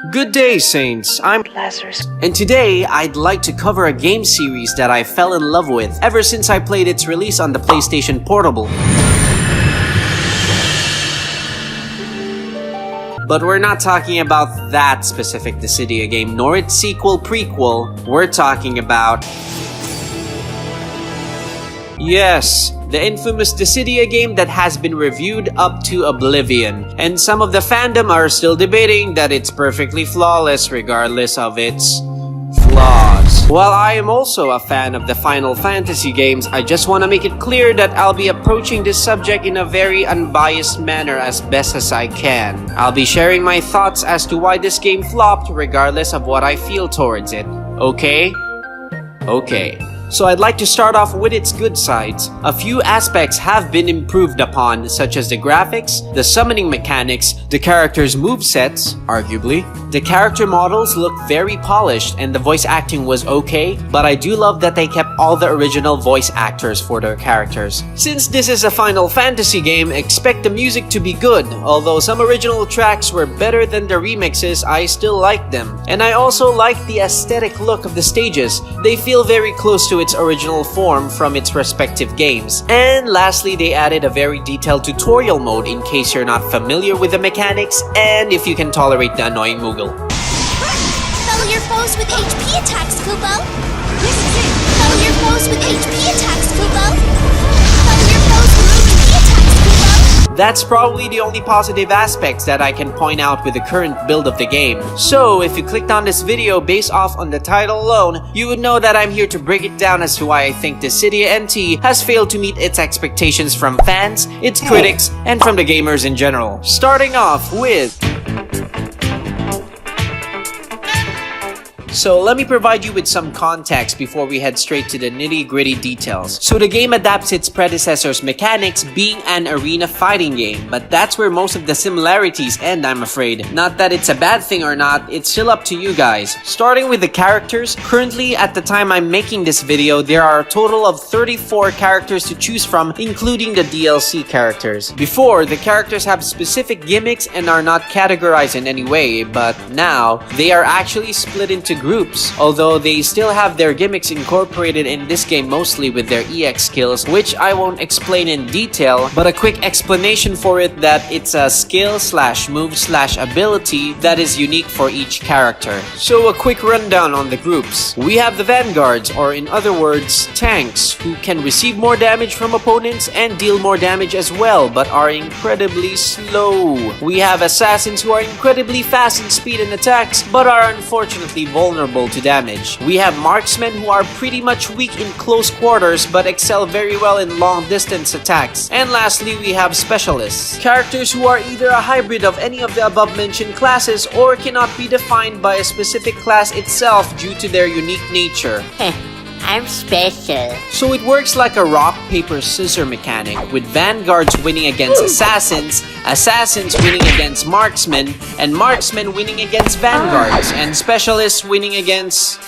Good day, Saints. I'm Lazarus. and today I'd like to cover a game series that I fell in love with ever since I played its release on the PlayStation Portable. But we're not talking about that specific Dissidia game, nor its sequel prequel. We're talking about... Yes, the infamous Dissidia game that has been reviewed up to oblivion, and some of the fandom are still debating that it's perfectly flawless regardless of its flaws. While I am also a fan of the Final Fantasy games, I just want to make it clear that I'll be approaching this subject in a very unbiased manner as best as I can. I'll be sharing my thoughts as to why this game flopped regardless of what I feel towards it. Okay? Okay. So I'd like to start off with its good sides. A few aspects have been improved upon, such as the graphics, the summoning mechanics, the characters' movesets, arguably. The character models look very polished and the voice acting was okay, but I do love that they kept all the original voice actors for their characters. Since this is a Final Fantasy game, expect the music to be good. Although some original tracks were better than the remixes, I still like them. And I also like the aesthetic look of the stages. They feel very close to its original form from its respective games. And lastly, they added a very detailed tutorial mode in case you're not familiar with the mechanics and if you can tolerate the annoying Moogle. Follow your foes with HP attacks, Kupo! Follow your foes with HP attacks, Kupo! Follow your foes with HP attacks, Kupo! That's probably the only positive aspects that I can point out with the current build of the game. So if you clicked on this video based off on the title alone, you would know that I'm here to break it down as to why I think Dissidia NT has failed to meet its expectations from fans, its critics, and from the gamers in general. Starting off with... So let me provide you with some context before we head straight to the nitty-gritty details. So the game adapts its predecessor's mechanics being an arena fighting game, but that's where most of the similarities end, I'm afraid. Not that it's a bad thing or not, it's still up to you guys. Starting with the characters, currently at the time I'm making this video, there are a total of 34 characters to choose from, including the DLC characters. Before, the characters have specific gimmicks and are not categorized in any way, but now, they are actually split into groups, although they still have their gimmicks incorporated in this game mostly with their EX skills, which I won't explain in detail, but a quick explanation for it that it's a skill slash move slash ability that is unique for each character. So a quick rundown on the groups. We have the Vanguards, or in other words, tanks, who can receive more damage from opponents and deal more damage as well, but are incredibly slow. We have Assassins, who are incredibly fast in speed and attacks, but are unfortunately vulnerable to damage. We have Marksmen, who are pretty much weak in close quarters but excel very well in long distance attacks. And lastly, we have Specialists, characters who are either a hybrid of any of the above mentioned classes or cannot be defined by a specific class itself due to their unique nature. I'm special. So it works like a rock, paper, scissor mechanic, with Vanguards winning against Assassins, Assassins winning against Marksmen, and Marksmen winning against Vanguards, and Specialists winning against...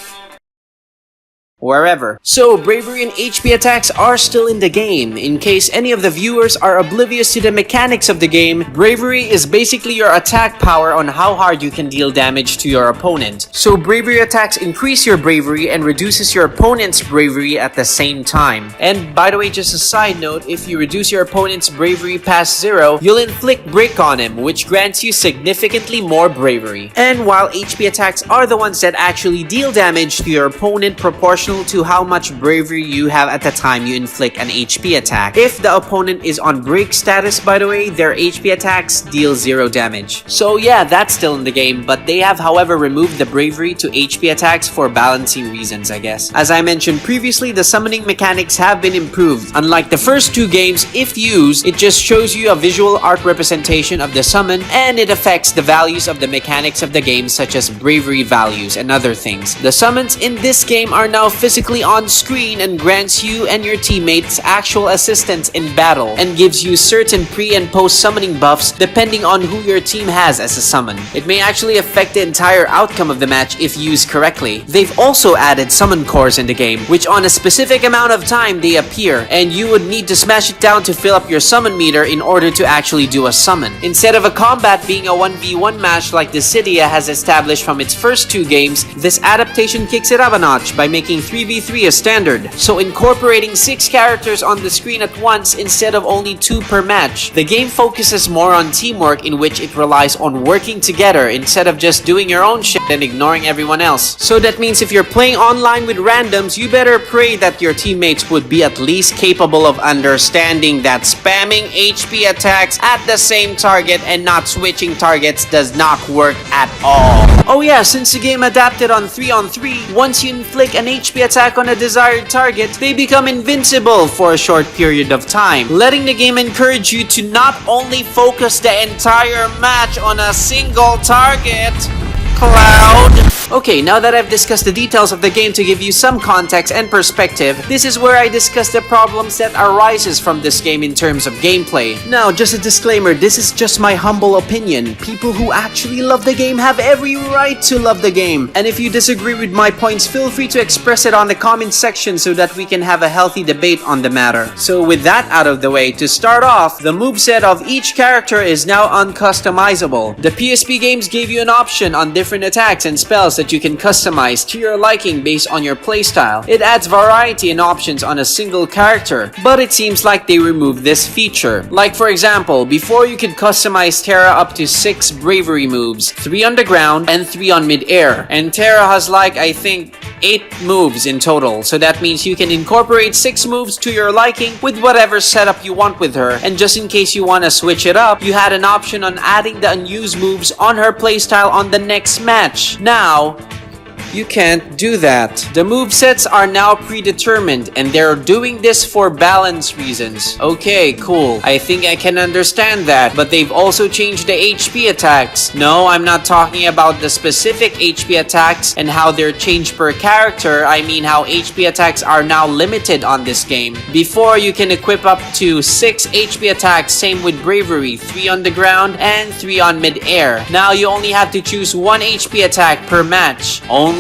wherever. So bravery and HP attacks are still in the game. In case any of the viewers are oblivious to the mechanics of the game, bravery is basically your attack power on how hard you can deal damage to your opponent. So bravery attacks increase your bravery and reduces your opponent's bravery at the same time. And by the way, just a side note, if you reduce your opponent's bravery past 0, you'll inflict break on him, which grants you significantly more bravery. And while HP attacks are the ones that actually deal damage to your opponent proportional to how much bravery you have at the time you inflict an HP attack. If the opponent is on break status, by the way, their HP attacks deal 0 damage. So yeah, that's still in the game, but they have however removed the bravery to HP attacks for balancing reasons, I guess. As I mentioned previously, the summoning mechanics have been improved. Unlike the first two games, if used, it just shows you a visual art representation of the summon, and it affects the values of the mechanics of the game, such as bravery values and other things. The summons in this game are now physically on screen and grants you and your teammates actual assistance in battle, and gives you certain pre and post summoning buffs depending on who your team has as a summon. It may actually affect the entire outcome of the match if used correctly. They've also added summon cores in the game, which on a specific amount of time they appear, and you would need to smash it down to fill up your summon meter in order to actually do a summon. Instead of a combat being a 1v1 match like Dissidia has established from its first two games, this adaptation kicks it up a notch by making 3v3 a standard, so incorporating 6 characters on the screen at once instead of only 2 per match. The game focuses more on teamwork, in which it relies on working together instead of just doing your own shit and ignoring everyone else. So that means if you're playing online with randoms, you better pray that your teammates would be at least capable of understanding that spamming HP attacks at the same target and not switching targets does not work at all. Oh yeah, since the game adapted on 3-on-3, once you inflict an HP attack on a desired target, they become invincible for a short period of time, letting the game encourage you to not only focus the entire match on a single target. Cloud. Okay, now that I've discussed the details of the game to give you some context and perspective, this is where I discuss the problems that arises from this game in terms of gameplay. Now, just a disclaimer, this is just my humble opinion. People who actually love the game have every right to love the game. And if you disagree with my points, feel free to express it on the comment section so that we can have a healthy debate on the matter. So with that out of the way, to start off, the moveset of each character is now uncustomizable. The PSP games gave you an option on different attacks and spells that you can customize to your liking based on your playstyle. It adds variety and options on a single character, but it seems like they removed this feature. Like for example, before you could customize Terra up to 6 bravery moves, 3 on the ground and 3 on mid-air. And Terra has like, I think, 8 moves in total, so that means you can incorporate 6 moves to your liking with whatever setup you want with her. And just in case you want to switch it up, you had an option on adding the unused moves on her playstyle on the next match. Now, you can't do that. The movesets are now predetermined, and they're doing this for balance reasons. Okay, cool. I think I can understand that, but they've also changed the HP attacks. No, I'm not talking about the specific HP attacks and how they're changed per character. I mean how HP attacks are now limited on this game. Before, you can equip up to 6 HP attacks, same with bravery, 3 on the ground and 3 on mid-air. Now you only have to choose 1 HP attack per match. Only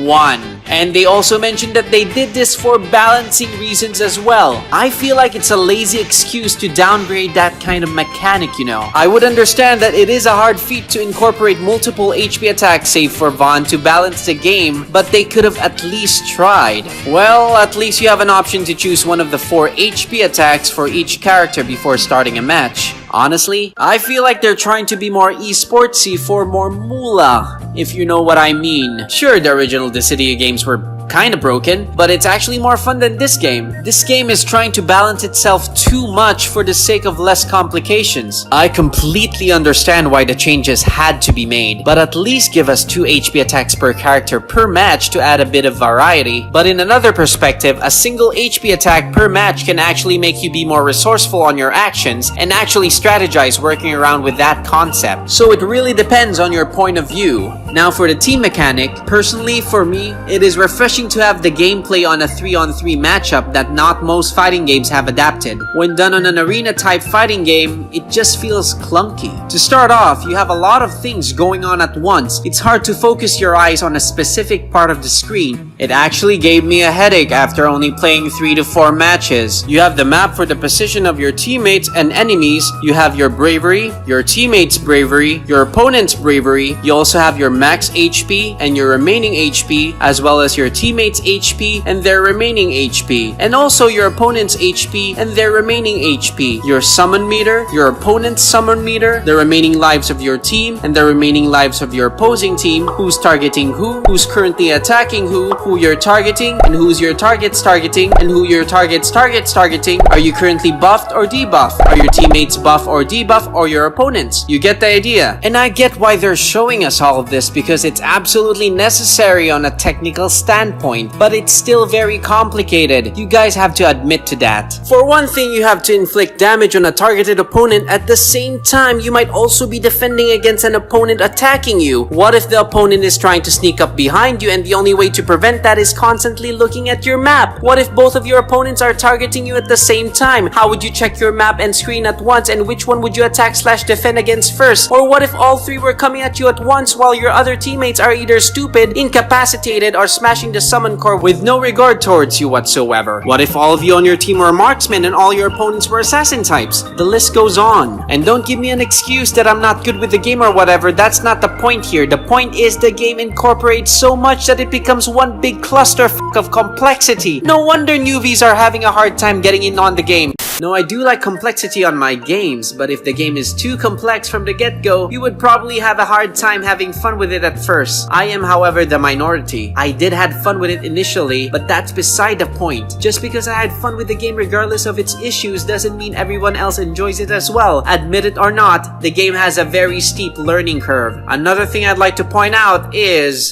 1. And they also mentioned that they did this for balancing reasons as well. I feel like it's a lazy excuse to downgrade that kind of mechanic, you know. I would understand that it is a hard feat to incorporate multiple HP attacks, save for Vaughn, to balance the game, but they could have at least tried. Well, at least you have an option to choose one of the 4 HP attacks for each character before starting a match. Honestly, I feel like they're trying to be more esportsy for more moolah, if you know what I mean. Sure, the original Dissidia games were kinda broken, but it's actually more fun than this game. This game is trying to balance itself too much for the sake of less complications. I completely understand why the changes had to be made, but at least give us 2 HP attacks per character per match to add a bit of variety. But in another perspective, a single HP attack per match can actually make you be more resourceful on your actions and actually strategize working around with that concept. So it really depends on your point of view. Now for the team mechanic, personally for me, it is refreshing to have the gameplay on a 3-on-3 matchup that not most fighting games have adapted. When done on an arena type fighting game, it just feels clunky. To start off, you have a lot of things going on at once. It's hard to focus your eyes on a specific part of the screen. It actually gave me a headache after only playing 3 to 4 matches. You have the map for the position of your teammates and enemies. You have your bravery, your teammates' bravery, your opponent's bravery. You also have your max HP and your remaining HP, as well as your teammates' HP and their remaining HP, and also your opponent's HP and their remaining HP, your summon meter, your opponent's summon meter, the remaining lives of your team, and the remaining lives of your opposing team, who's targeting who's currently attacking who you're targeting, and who's your target's targeting, and who your target's targeting. Are you currently buffed or debuffed? Are your teammates buff or debuff, or your opponents? You get the idea. And I get why they're showing us all of this, because it's absolutely necessary on a technical standpoint, but it's still very complicated. You guys have to admit to that. For one thing, you have to inflict damage on a targeted opponent. At the same time, you might also be defending against an opponent attacking you. What if the opponent is trying to sneak up behind you and the only way to prevent that is constantly looking at your map? What if both of your opponents are targeting you at the same time? How would you check your map and screen at once, and which one would you attack/defend against first? Or what if all three were coming at you at once while your other teammates are either stupid, incapacitated, or smashing the summon core with no regard towards you whatsoever? What if all of you on your team were marksmen and all your opponents were assassin types? The list goes on. And don't give me an excuse that I'm not good with the game or whatever. That's not the point here. The point is the game incorporates so much that it becomes one big clusterfuck of complexity. No wonder newbies are having a hard time getting in on the game. No, I do like complexity on my games, but if the game is too complex from the get-go, you would probably have a hard time having fun with it at first. I am, however, the minority. I did have fun with it initially, but that's beside the point. Just because I had fun with the game regardless of its issues doesn't mean everyone else enjoys it as well. Admit it or not, the game has a very steep learning curve. Another thing I'd like to point out is...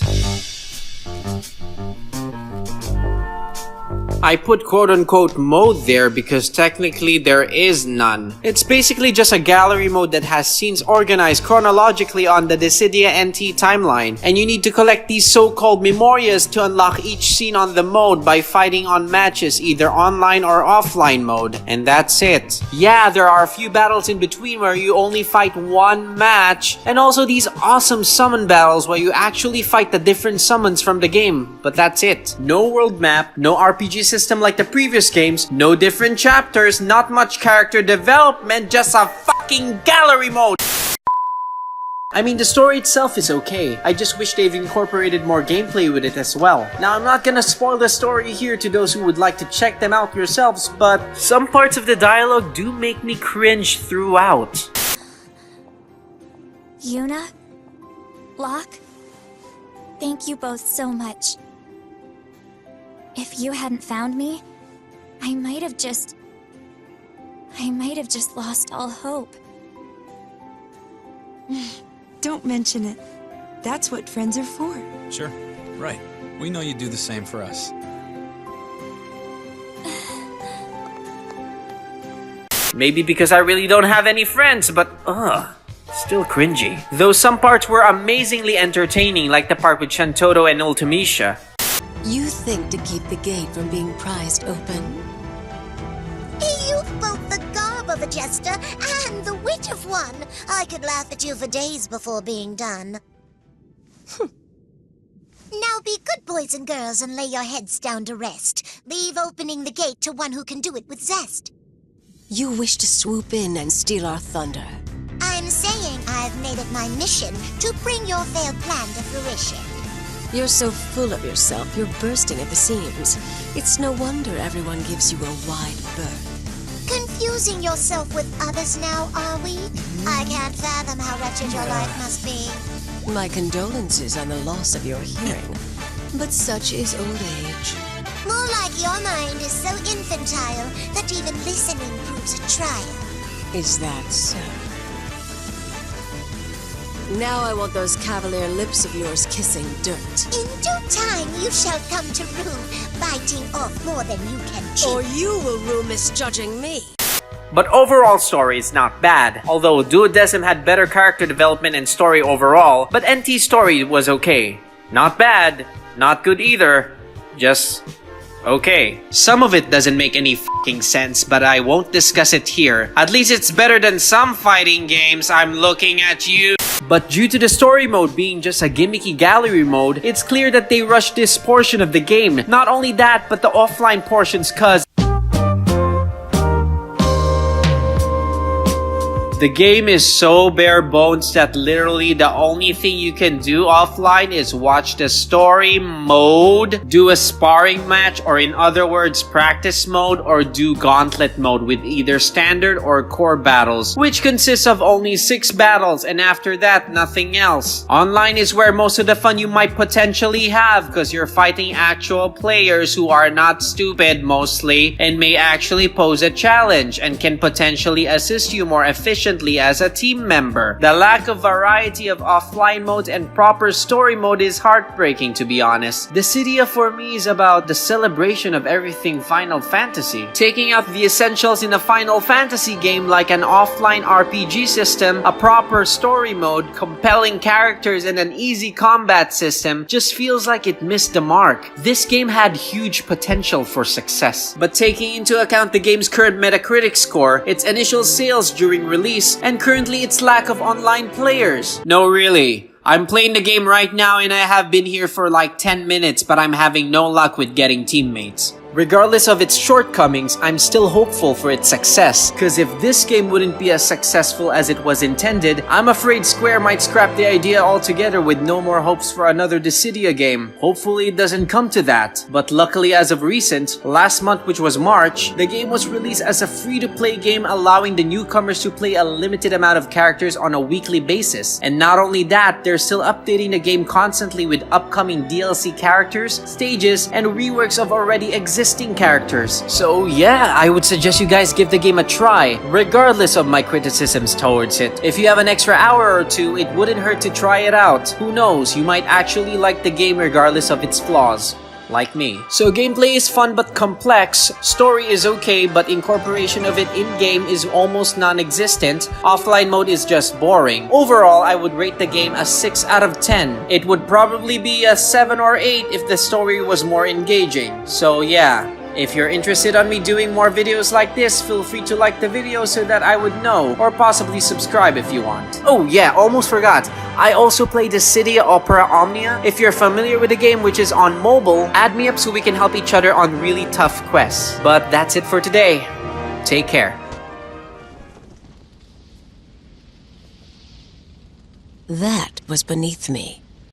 I put quote-unquote mode there because technically there is none. It's basically just a gallery mode that has scenes organized chronologically on the Dissidia NT timeline, and you need to collect these so-called memorias to unlock each scene on the mode by fighting on matches, either online or offline mode, and that's it. Yeah, there are a few battles in between where you only fight one match, and also these awesome summon battles where you actually fight the different summons from the game, but that's it. No world map, no RPG system like the previous games, no different chapters, not much character development, just a fucking gallery mode. I mean, the story itself is okay. I just wish they've incorporated more gameplay with it as well. Now, I'm not gonna spoil the story here to those who would like to check them out yourselves, but some parts of the dialogue do make me cringe throughout. Yuna? Locke? Thank you both so much. If you hadn't found me, I might have just lost all hope. Don't mention it. That's what friends are for. Sure, right. We know you do the same for us. Maybe because I really don't have any friends, but still cringy. Though some parts were amazingly entertaining, like the part with Shantoto and Ultimecia. You think to keep the gate from being prized open? You've both the garb of a jester and the wit of one. I could laugh at you for days before being done. Now be good boys and girls and lay your heads down to rest. Leave opening the gate to one who can do it with zest. You wish to swoop in and steal our thunder. I'm saying I've made it my mission to bring your failed plan to fruition. You're so full of yourself, you're bursting at the seams. It's no wonder everyone gives you a wide berth. Confusing yourself with others now, are we? I can't fathom how wretched your life must be. My condolences on the loss of your hearing. But such is old age. More like your mind is so infantile that even listening proves a trial. Is that so? Now I want those cavalier lips of yours kissing dirt. In due time you shall come to rue, biting off more than you can chew. Or you will rue misjudging me. But overall story is not bad, although Duodecim had better character development and story overall, but NT's story was okay. Not bad, not good either, just okay. Some of it doesn't make any fucking sense, but I won't discuss it here. At least it's better than some fighting games. I'm looking at you. But due to the story mode being just a gimmicky gallery mode, it's clear that they rushed this portion of the game. Not only that, but the offline portions, cause the game is so bare bones that literally the only thing you can do offline is watch the story mode, do a sparring match, or in other words, practice mode, or do gauntlet mode with either standard or core battles, which consists of only 6 battles, and after that, nothing else. Online is where most of the fun you might potentially have, because you're fighting actual players who are not stupid mostly, and may actually pose a challenge, and can potentially assist you more efficiently efficiently as a team member. The lack of variety of offline modes and proper story mode is heartbreaking, to be honest. Dissidia for me is about the celebration of everything Final Fantasy. Taking out the essentials in a Final Fantasy game like an offline RPG system, a proper story mode, compelling characters, and an easy combat system just feels like it missed the mark. This game had huge potential for success, but taking into account the game's current Metacritic score, its initial sales during release, and currently its lack of online players. No, really. I'm playing the game right now and I have been here for like 10 minutes, but I'm having no luck with getting teammates. Regardless of its shortcomings, I'm still hopeful for its success, cause if this game wouldn't be as successful as it was intended, I'm afraid Square might scrap the idea altogether with no more hopes for another Dissidia game. Hopefully it doesn't come to that, but luckily as of recent, last month which was March, the game was released as a free-to-play game allowing the newcomers to play a limited amount of characters on a weekly basis. And not only that, they're still updating the game constantly with upcoming DLC characters, stages, and reworks of already existing characters. So yeah, I would suggest you guys give the game a try, regardless of my criticisms towards it. If you have an extra hour or two, it wouldn't hurt to try it out. Who knows, you might actually like the game regardless of its flaws. Like me. So gameplay is fun but complex, story is okay but incorporation of it in-game is almost non-existent, offline mode is just boring. Overall, I would rate the game a 6 out of 10. It would probably be a 7 or 8 if the story was more engaging. So yeah. If you're interested on me doing more videos like this, feel free to like the video so that I would know, or possibly subscribe if you want. Oh yeah, almost forgot. I also play Dissidia Opera Omnia. If you're familiar with the game, which is on mobile, add me up so we can help each other on really tough quests. But that's it for today. Take care. That was beneath me.